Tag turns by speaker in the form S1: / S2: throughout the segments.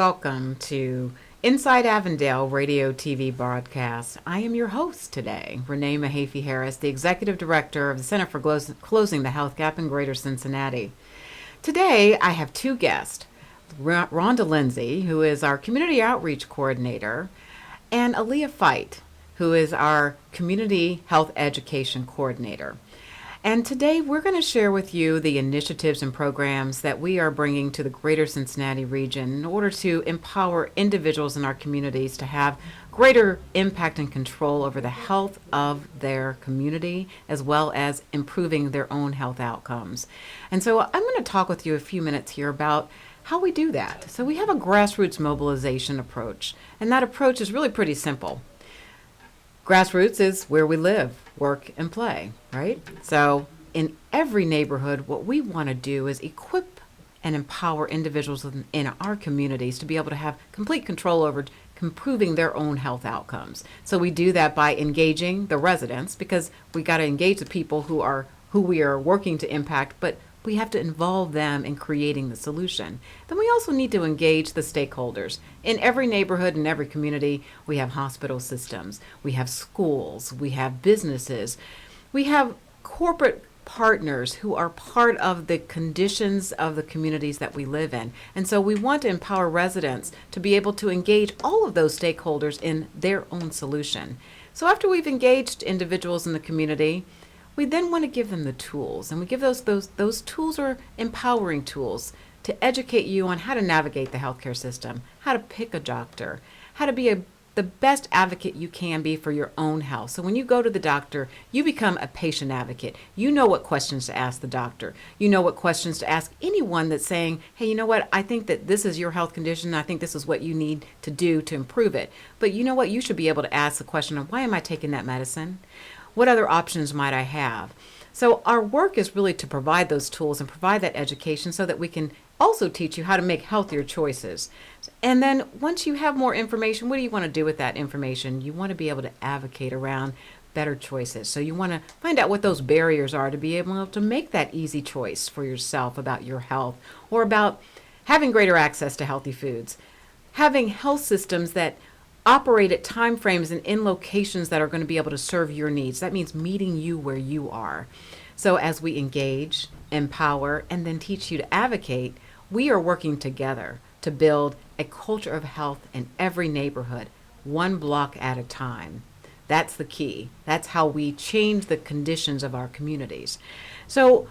S1: welcome to Inside Avondale Radio TV broadcast. I am your host today, Renee Mahalfey Harris, the Executive Director of the Center for Closing the Health Gap in Greater Cincinnati. Today, I have two guests, Rhonda Lindsey, who is our Community Outreach Coordinator, and Aliya Feilt, who is our Community Health Education Coordinator. And today we're going to share with you the initiatives and programs that we are bringing to the Greater Cincinnati region in order to empower individuals in our communities to have greater impact and control over the health of their community, as well as improving their own health outcomes. And so I'm going to talk with you a few minutes here about how we do that. So we have a grassroots mobilization approach, and that approach is really pretty simple. Grassroots is where we live, work, and play, right? So in every neighborhood, what we want to do is equip and empower individuals in our communities to be able to have complete control over improving their own health outcomes. So we do that by engaging the residents, because we got to engage the people who we are working to impact, but we have to involve them in creating the solution. Then we also need to engage the stakeholders. In every neighborhood and every community, we have hospital systems, we have schools, we have businesses, we have corporate partners who are part of the conditions of the communities that we live in. And so we want to empower residents to be able to engage all of those stakeholders in their own solution. So after we've engaged individuals in the community, we then want to give them the tools, and we give those tools are empowering tools to educate you on how to navigate the healthcare system, how to pick a doctor, how to be the best advocate you can be for your own health. So when you go to the doctor, you become a patient advocate. You know what questions to ask the doctor. You know what questions to ask anyone that's saying, hey, you know what, I think that this is your health condition. I think this is what you need to do to improve it. But you know what, you should be able to ask the question of, why am I taking that medicine? What other options might I have? So our work is really to provide those tools and provide that education so that we can also teach you how to make healthier choices. And then once you have more information, what do you want to do with that information? You want to be able to advocate around better choices. So you want to find out what those barriers are to be able to make that easy choice for yourself about your health, or about having greater access to healthy foods, having health systems that operate at time frames and in locations that are going to be able to serve your needs. That means meeting you where you are. So as we engage, empower, and then teach you to advocate, we are working together to build a culture of health in every neighborhood, one block at a time. That's the key. That's how we change the conditions of our communities. So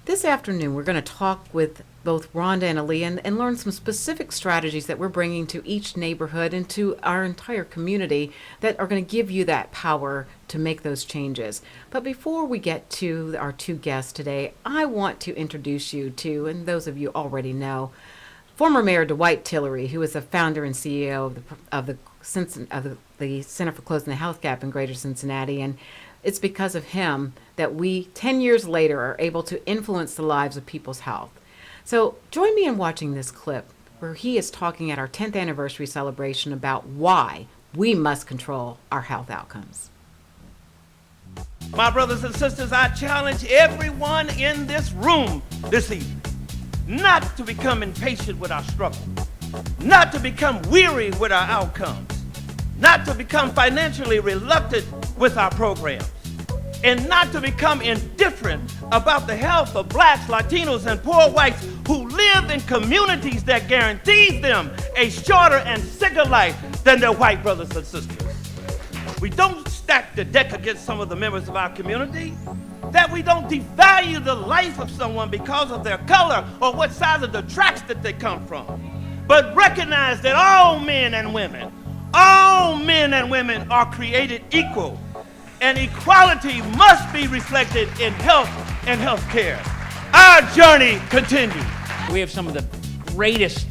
S1: this afternoon, we're going to talk with both Rhonda and Aliya and learn some specific strategies that we're bringing to each neighborhood and to our entire community that are going to give you that power to make those changes. But before we get to our two guests today, I want to introduce you to, and those of you already know, former Mayor Dwight Tillery, who is the founder and CEO of the Center for Closing the Health Gap in Greater Cincinnati. And it's because of him that we, 10 years later, are able to influence the lives of people's health. So join me in watching this clip where he is talking at our 10th anniversary celebration about why we must control our health outcomes.
S2: My brothers and sisters, I challenge everyone in this room this evening not to become impatient with our struggle, not to become weary with our outcomes, not to become financially reluctant with our programs, and not to become indifferent about the health of blacks, Latinos, and poor whites who live in communities that guarantees them a shorter and sicker life than their white brothers and sisters. We don't stack the deck against some of the members of our community, that we don't devalue the life of someone because of their color or what side of the tracks that they come from, but recognize that all men and women are created equal, and equality must be reflected in health and health care. Our journey continues.
S3: We have some of the greatest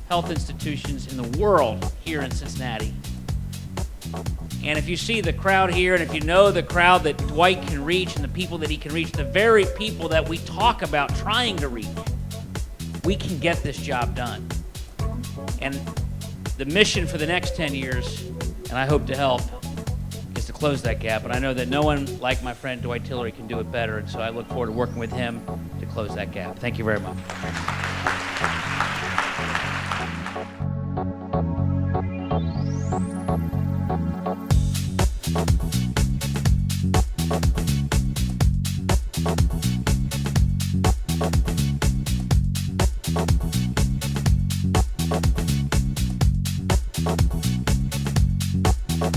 S3: health institutions in the world here in Cincinnati. And if you see the crowd here, and if you know the crowd that Dwight can reach and the people that he can reach, the very people that we talk about trying to reach, we can get this job done. And the mission for the next 10 years, and I hope to help, is to close that gap. And I know that no one like my friend Dwight Tillery can do it better, and so I look forward to working with him to close that gap. Thank you very much.
S1: Welcome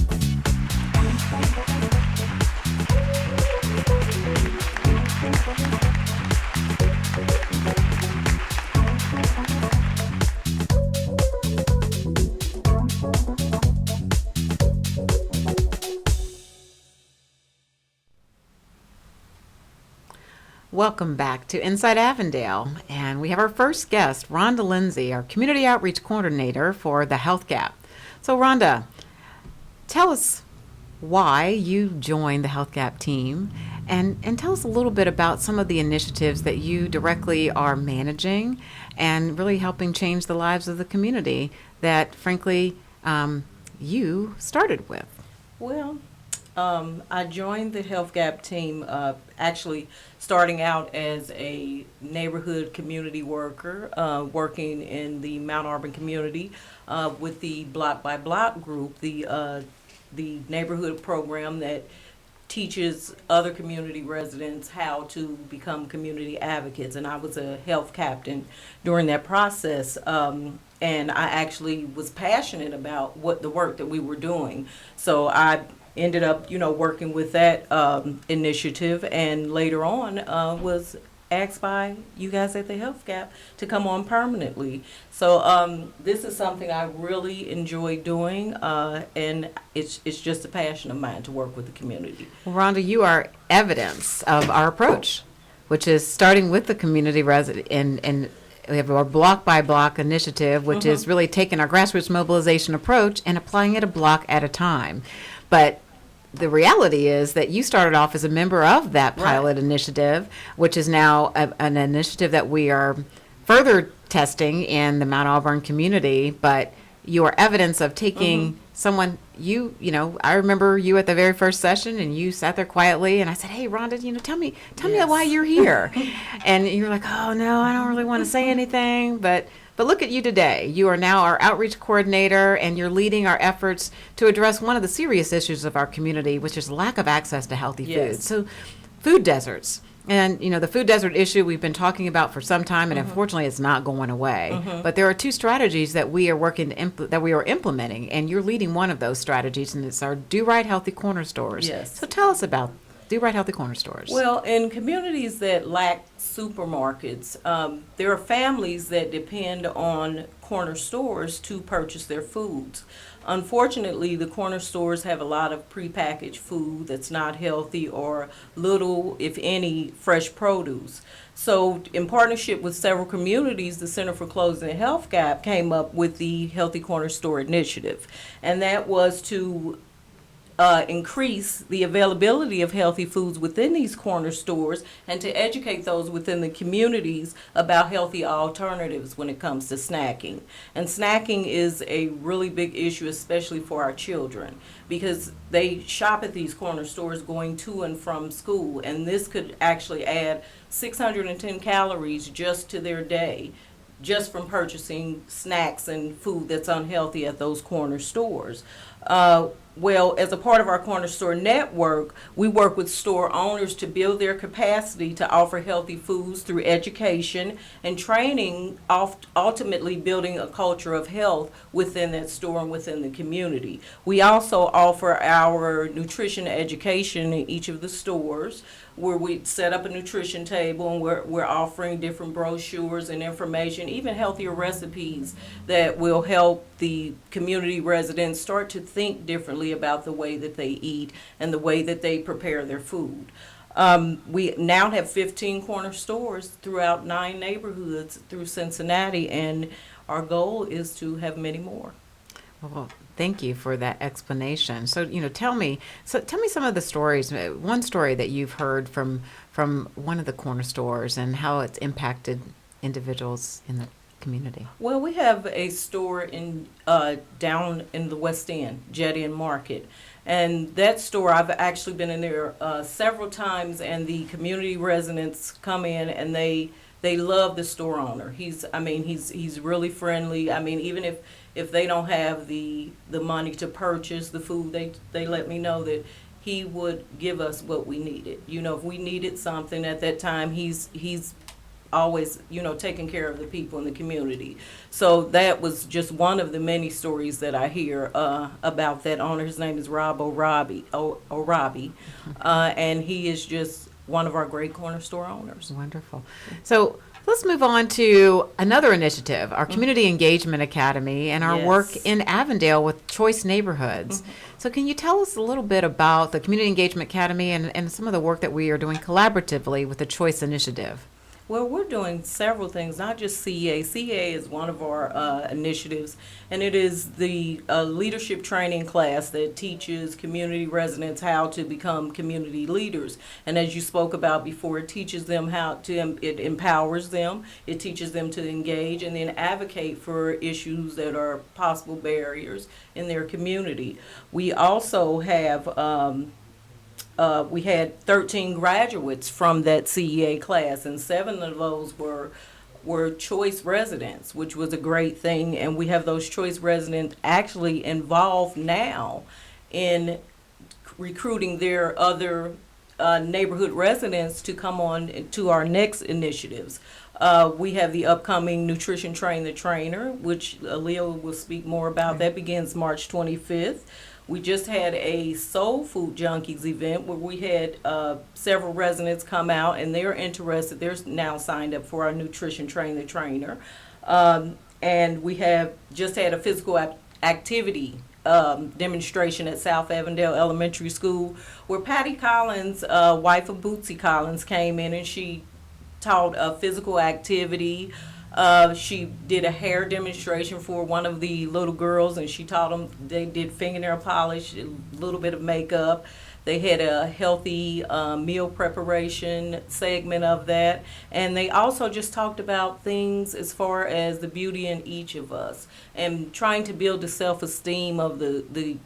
S1: back to Inside Avondale, and we have our first guest, Rhonda Lindsey, our Community Outreach Coordinator for the Health Gap. So Rhonda, tell us why you joined the Health Gap team, and tell us a little bit about some of the initiatives that you directly are managing and really helping change the lives of the community that, frankly, you started with.
S4: Well, I joined the Health Gap team actually starting out as a neighborhood community worker, working in the Mount Auburn community with the Block by Block group, the neighborhood program that teaches other community residents how to become community advocates. And I was a health captain during that process. And I actually was passionate about what the work that we were doing. So I ended up, working with that initiative, and later on was asked by you guys at the Health Gap to come on permanently. So this is something I really enjoy doing, and it's just a passion of mine to work with the community.
S1: Well, Rhonda, you are evidence of our approach, which is starting with the community resident, and we have our block by block initiative, which is really taking our grassroots mobilization approach and applying it a block at a time. But the reality is that you started off as a member of that pilot initiative, which is now an initiative that we are further testing in the Mount Auburn community. But you are evidence of taking someone, I remember you at the very first session, and you sat there quietly, and I said, hey, Rhonda, tell me why you're here. And you're like, oh, no, I don't really want to say anything. But look at you today. You are now our outreach coordinator, and you're leading our efforts to address one of the serious issues of our community, which is lack of access to healthy food. So food deserts. And, the food desert issue we've been talking about for some time, and unfortunately it's not going away. But there are two strategies that we are implementing, and you're leading one of those strategies, and it's our Do Right Healthy Corner Stores.
S4: Yes.
S1: So tell us about Do Right Healthy Corner Stores.
S4: Well, in communities that lack supermarkets, there are families that depend on corner stores to purchase their foods. Unfortunately, the corner stores have a lot of prepackaged food that's not healthy, or little, if any, fresh produce. So in partnership with several communities, the Center for Closing the Health Gap came up with the Healthy Corner Store Initiative. And that was to increase the availability of healthy foods within these corner stores, and to educate those within the communities about healthy alternatives when it comes to snacking. And snacking is a really big issue, especially for our children, because they shop at these corner stores going to and from school, and this could actually add 610 calories just to their day, just from purchasing snacks and food that's unhealthy at those corner stores. Well, as a part of our corner store network, we work with store owners to build their capacity to offer healthy foods through education and training, ultimately building a culture of health within that store and within the community. We also offer our nutrition education in each of the stores, where we set up a nutrition table, and we're offering different brochures and information, even healthier recipes that will help the community residents start to think differently about the way that they eat and the way that they prepare their food. We now have 15 corner stores throughout 9 neighborhoods through Cincinnati, and our goal is to have many more.
S1: Well, thank you for that explanation. So, tell me some of the stories. One story that you've heard from one of the corner stores and how it's impacted individuals in the community.
S4: Well, we have a store in down in the West End, Jetty and Market. And that store, I've actually been in there several times, and the community residents come in and they love the store owner. He's really friendly. Even if they don't have the money to purchase the food, they let me know that he would give us what we needed. If we needed something at that time, he's always, taking care of the people in the community. So that was just one of the many stories that I hear about that owner. His name is Rob O'Robbie, and he is just one of our great corner store owners.
S1: Wonderful. So let's move on to another initiative, our Community Engagement Academy and our
S4: Yes.
S1: work in Avondale with Choice Neighborhoods. So can you tell us a little bit about the Community Engagement Academy and some of the work that we are doing collaboratively with the Choice Initiative?
S4: Well, we're doing several things, not just CEA. CEA is one of our initiatives, and it is the leadership training class that teaches community residents how to become community leaders. And as you spoke about before, it teaches them how to, it empowers them, it teaches them to engage and then advocate for issues that are possible barriers in their community. We also have we had 13 graduates from that CEA class, and 7 of those were choice residents, which was a great thing. And we have those choice residents actually involved now in recruiting their other neighborhood residents to come on to our next initiatives. We have the upcoming Nutrition Train the Trainer, which Aliya will speak more about. That begins March 25th. We just had a Soul Food Junkies event where we had several residents come out, and they're interested. They're now signed up for our Nutrition Train the Trainer. And we have just had a physical activity demonstration at South Avondale Elementary School, where Patty Collins, wife of Bootsy Collins, came in and she taught a physical activity. She did a hair demonstration for one of the little girls, and she taught them, they did fingernail polish, a little bit of makeup. They had a healthy meal preparation segment of that. And they also just talked about things as far as the beauty in each of us and trying to build the self-esteem of the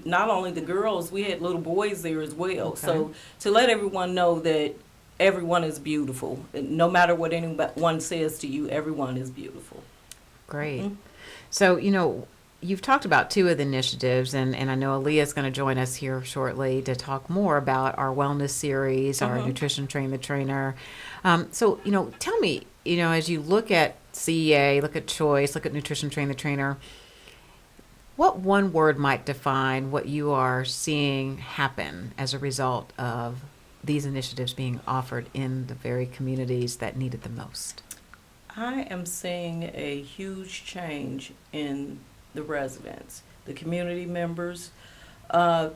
S4: not only the girls, we had little boys there as well.
S1: Okay.
S4: So to let everyone know that everyone is beautiful. No matter what anyone says to you, everyone is beautiful.
S1: Great.
S4: Mm-hmm.
S1: So, you've talked about 2 of the initiatives, and I know Aliya is going to join us here shortly to talk more about our wellness series, our Nutrition Train the Trainer. So, tell me, as you look at CEA, look at Choice, look at Nutrition Train the Trainer, what one word might define what you are seeing happen as a result of these initiatives being offered in the very communities that need it the most?
S4: I am seeing a huge change in the residents, the community members. They're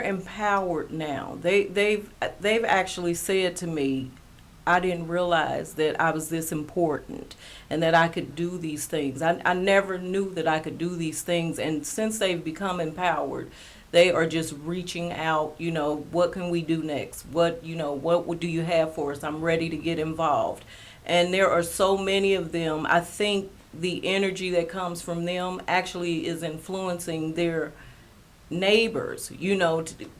S4: empowered now. They've actually said to me, I didn't realize that I was this important and that I could do these things. I never knew that I could do these things. And since they've become empowered, they are just reaching out, what can we do next? What do you have for us? I'm ready to get involved. And there are so many of them. I think the energy that comes from them actually is influencing their neighbors,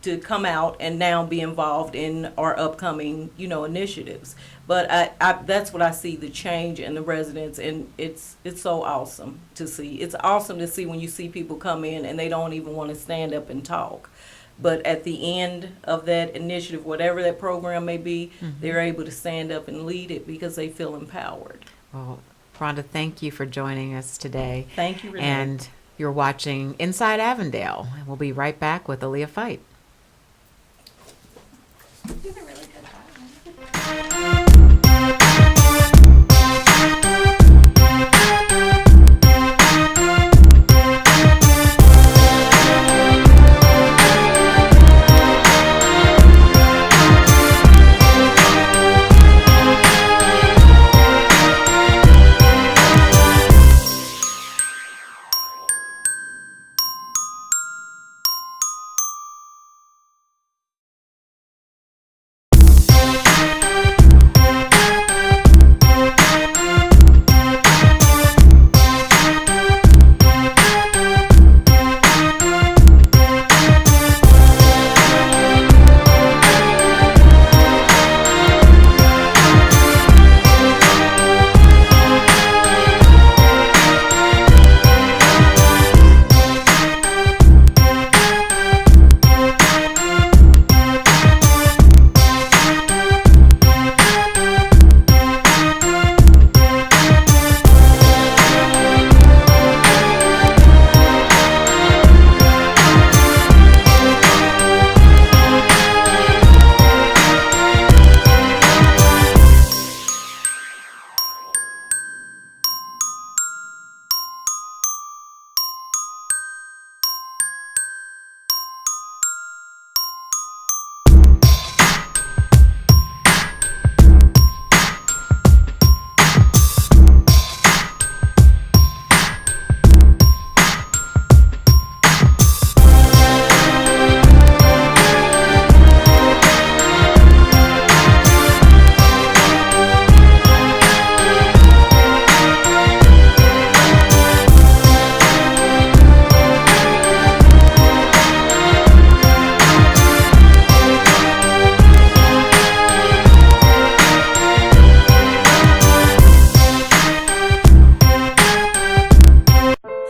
S4: to come out and now be involved in our upcoming, initiatives. But I that's what I see, the change in the residents, and it's so awesome to see. It's awesome to see when you see people come in and they don't even want to stand up and talk. But at the end of that initiative, whatever that program may be, they're able to stand up and lead it because they feel empowered.
S1: Well, Rhonda, thank you for joining us today.
S4: Thank you, Renee.
S1: And you're watching Inside Avondale. And we'll be right back with Aliya Feilt.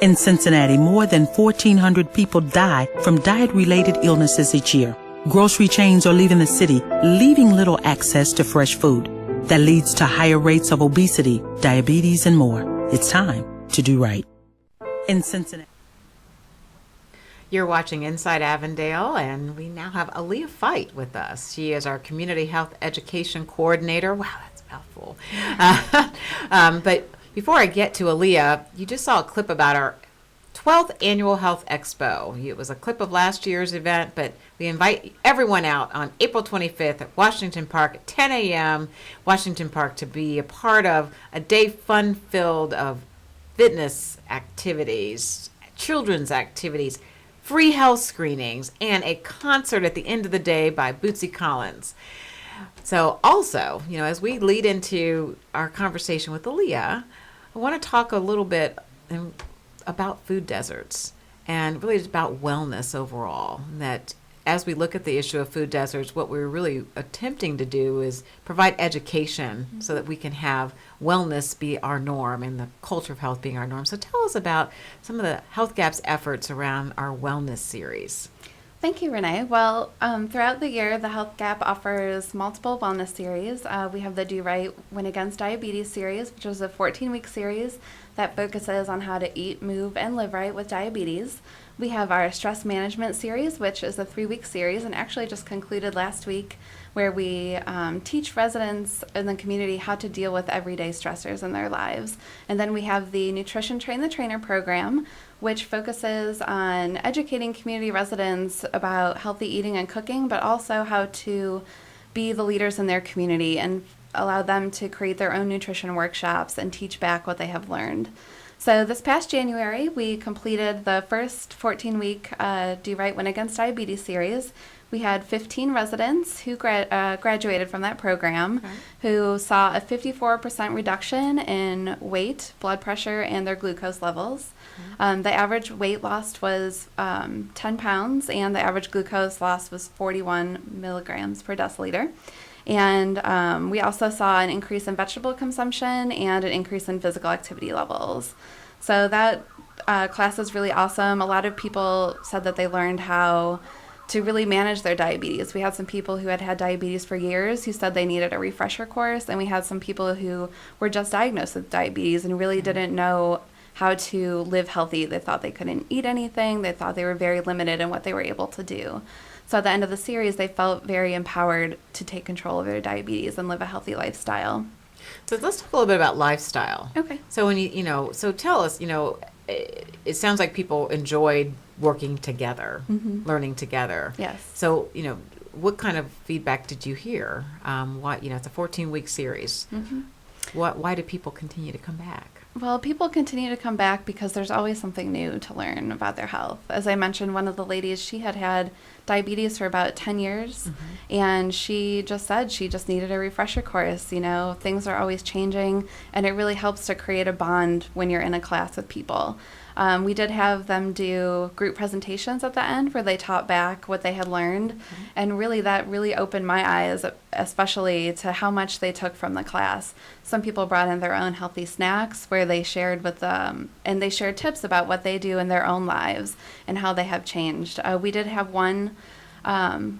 S5: In Cincinnati, more than 1,400 people die from diet-related illnesses each year. Grocery chains are leaving the city, leaving little access to fresh food. That leads to higher rates of obesity, diabetes, and more. It's time to do right. In Cincinnati.
S1: You're watching Inside Avondale, and we now have Aliya Feilt with us. She is our Community Health Education Coordinator. Wow, that's a mouthful. But before I get to Aliya, you just saw a clip about our 12th Annual Health Expo. It was a clip of last year's event, but we invite everyone out on April 25th at Washington Park at 10 a.m. Washington Park to be a part of a day fun-filled of fitness activities, children's activities, free health screenings, and a concert at the end of the day by Bootsy Collins. So also, as we lead into our conversation with Aliya, I want to talk a little bit about food deserts and really about wellness overall. That as we look at the issue of food deserts, what we're really attempting to do is provide education so that we can have wellness be our norm and the culture of health being our norm. So tell us about some of the Health Gap's efforts around our wellness series.
S6: Thank you, Renee. Well, throughout the year, the Health Gap offers multiple wellness series. We have the Do Right Win Against Diabetes series, which is a 14-week series that focuses on how to eat, move, and live right with diabetes. We have our Stress Management series, which is a 3-week series and actually just concluded last week, where we teach residents in the community how to deal with everyday stressors in their lives. And then we have the Nutrition Train the Trainer program, which focuses on educating community residents about healthy eating and cooking, but also how to be the leaders in their community and allow them to create their own nutrition workshops and teach back what they have learned. So this past January, we completed the first 14-week Do Right Win Against Diabetes series. We had 15 residents who graduated from that program, who saw a 54% reduction in weight, blood pressure, and their glucose levels. The average weight lost was 10 pounds, and the average glucose loss was 41 milligrams per deciliter. And we also saw an increase in vegetable consumption and an increase in physical activity levels. So that class was really awesome. A lot of people said that they learned how to really manage their diabetes. We had some people who had diabetes for years who said they needed a refresher course, and we had some people who were just diagnosed with diabetes and really didn't know how to live healthy. They thought they couldn't eat anything. They thought they were very limited in what they were able to do. So at the end of the series, they felt very empowered to take control of their diabetes and live a healthy lifestyle.
S1: So let's talk a little bit about lifestyle.
S6: Okay.
S1: So when so tell us, it sounds like people enjoyed working together, learning together.
S6: Yes.
S1: So, what kind of feedback did you hear? Why, it's a 14-week series. Why do people continue to come back?
S6: Well, people continue to come back because there's always something new to learn about their health. As I mentioned, one of the ladies, she had diabetes for about 10 years, and she just said she just needed a refresher course. Things are always changing, and it really helps to create a bond when you're in a class with people. We did have them do group presentations at the end where they taught back what they had learned, and that really opened my eyes, especially to how much they took from the class. Some people brought in their own healthy snacks where they shared with them, and they shared tips about what they do in their own lives and how they have changed. We did have one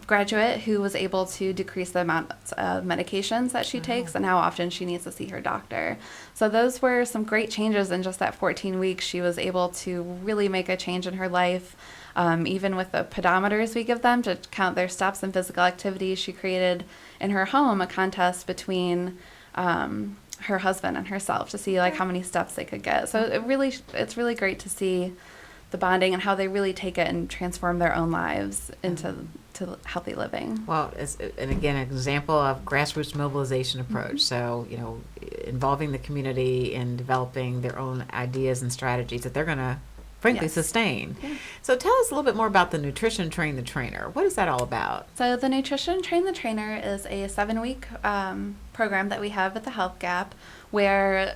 S6: graduate who was able to decrease the amount of medications that she takes and how often she needs to see her doctor. So those were some great changes in just that 14 weeks. She was able to really make a change in her life. Even with the pedometers we give them to count their steps and physical activity, she created in her home a contest between her husband and herself to see how many steps they could get. So it's really great to see the bonding and how they really take it and transform their own lives into healthy living.
S1: Well, and again, an example of grassroots mobilization approach. So, involving the community in developing their own ideas and strategies that they're going to, frankly, sustain.
S6: Yeah.
S1: So tell us a little bit more about the Nutrition Train the Trainer. What is that all about?
S6: So the Nutrition Train the Trainer is a 7-week program that we have at the Health Gap where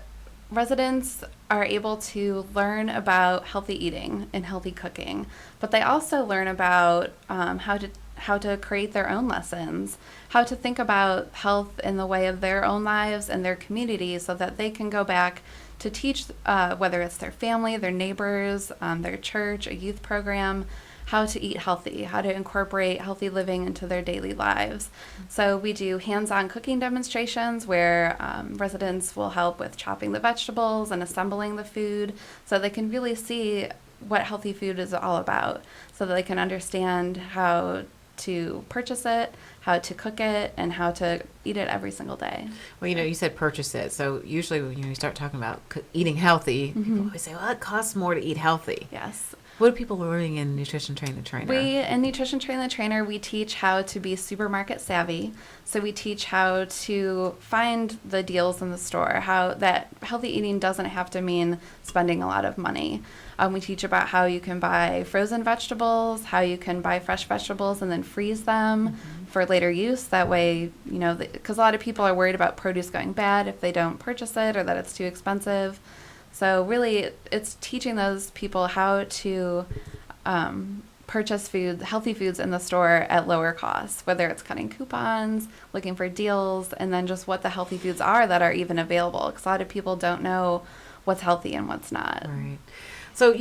S6: residents are able to learn about healthy eating and healthy cooking, but they also learn about how to create their own lessons, how to think about health in the way of their own lives and their community so that they can go back to teach, whether it's their family, their neighbors, their church, a youth program, how to eat healthy, how to incorporate healthy living into their daily lives. So we do hands-on cooking demonstrations where residents will help with chopping the vegetables and assembling the food so they can really see what healthy food is all about, so that they can understand how to purchase it, how to cook it, and how to eat it every single day.
S1: Well, you said purchase it. So usually when you start talking about eating healthy, people always say, well, it costs more to eat healthy.
S6: Yes.
S1: What are people learning in Nutrition Train the Trainer?
S6: In Nutrition Train the Trainer, we teach how to be supermarket savvy. So we teach how to find the deals in the store, how that healthy eating doesn't have to mean spending a lot of money. We teach about how you can buy frozen vegetables, how you can buy fresh vegetables and then freeze them for later use. That way, because a lot of people are worried about produce going bad if they don't purchase it or that it's too expensive. So really, it's teaching those people how to purchase healthy foods in the store at lower costs, whether it's cutting coupons, looking for deals, and then just what the healthy foods are that are even available. Because a lot of people don't know what's healthy and what's not.
S1: Right. So,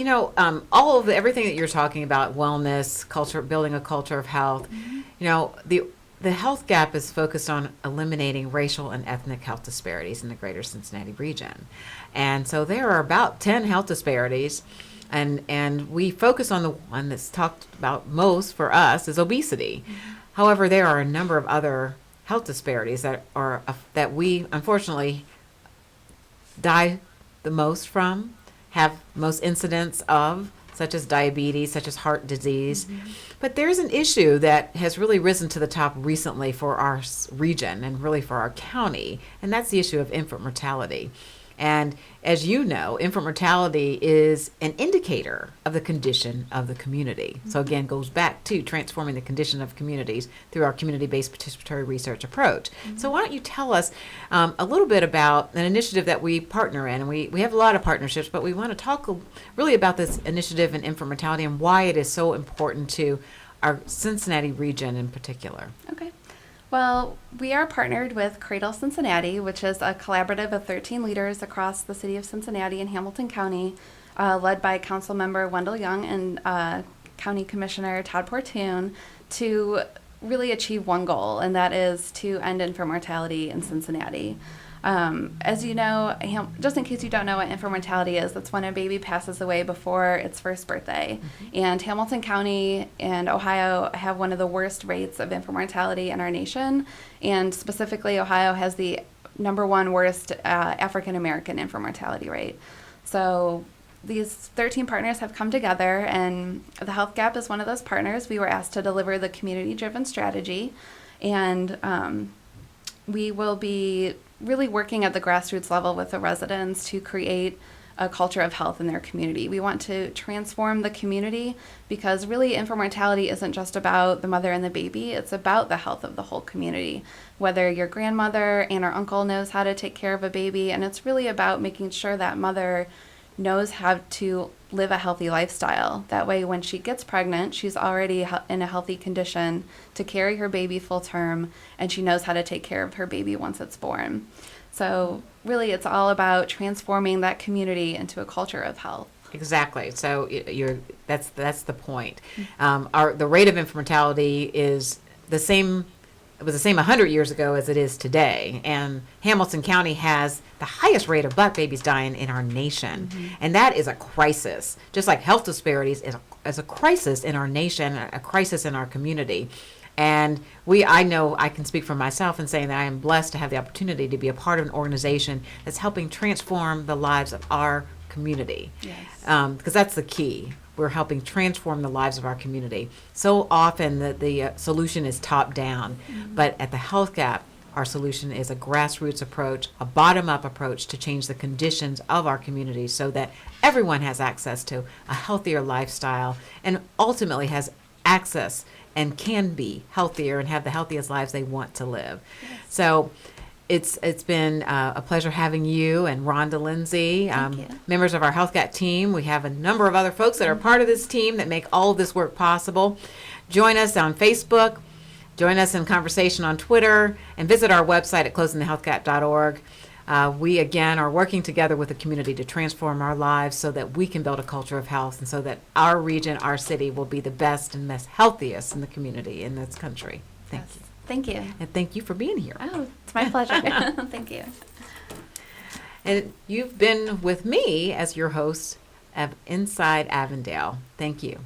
S1: all of everything that you're talking about, wellness, culture, building a culture of health, the health gap is focused on eliminating racial and ethnic health disparities in the greater Cincinnati region. And so there are about 10 health disparities, and we focus on the one that's talked about most for us is obesity. However, there are a number of other health disparities that we unfortunately die the most from, have most incidents of, such as diabetes, such as heart disease. But there's an issue that has really risen to the top recently for our region and really for our county, and that's the issue of infant mortality. And as you know, infant mortality is an indicator of the condition of the community. So again, goes back to transforming the condition of communities through our community-based participatory research approach. So why don't you tell us a little bit about an initiative that we partner in? And we have a lot of partnerships, but we want to talk really about this initiative in infant mortality and why it is so important to our Cincinnati region in particular.
S6: Okay. Well, we are partnered with Cradle Cincinnati, which is a collaborative of 13 leaders across the city of Cincinnati and Hamilton County, led by Council Member Wendell Young and County Commissioner Todd Portune, to really achieve one goal, and that is to end infant mortality in Cincinnati. As you know, just in case you don't know what infant mortality is, that's when a baby passes away before its first birthday. And Hamilton County and Ohio have one of the worst rates of infant mortality in our nation. And specifically, Ohio has the number one worst African American infant mortality rate. So these 13 partners have come together, and the Health Gap is one of those partners. We were asked to deliver the community-driven strategy, and we will be really working at the grassroots level with the residents to create a culture of health in their community. We want to transform the community because really infant mortality isn't just about the mother and the baby, it's about the health of the whole community. Whether your grandmother, aunt, or uncle knows how to take care of a baby, and it's really about making sure that mother knows how to live a healthy lifestyle. That way when she gets pregnant, she's already in a healthy condition to carry her baby full term, and she knows how to take care of her baby once it's born. So really it's all about transforming that community into a culture of health.
S1: Exactly. So that's the point. The rate of infant mortality is the same. It was the same 100 years ago as it is today. And Hamilton County has the highest rate of black babies dying in our nation. And that is a crisis. Just like health disparities is a crisis in our nation, a crisis in our community. And I know I can speak for myself in saying that I am blessed to have the opportunity to be a part of an organization that's helping transform the lives of our community. Yes. Because that's the key. We're helping transform the lives of our community. So often the solution is top down, but at the Health Gap, our solution is a grassroots approach, a bottom-up approach to change the conditions of our community so that everyone has access to a healthier lifestyle and ultimately has access and can be healthier and have the healthiest lives they want to live. Yes. So it's been a pleasure having you and Rhonda, Lindsey, members of our Health Gap team. We have a number of other folks that are part of this team that make all of this work possible. Join us on Facebook. Join us in conversation on Twitter, and visit our website at closingthehealthgap.org. We, again, are working together with the community to transform our lives so that we can build a culture of health and so that our region, our city will be the best and most healthiest in the community in this country. Thank you.
S6: Thank you.
S1: And thank you for being here.
S6: Oh, it's my pleasure. Thank you.
S1: And you've been with me as your host of Inside Avondale. Thank you.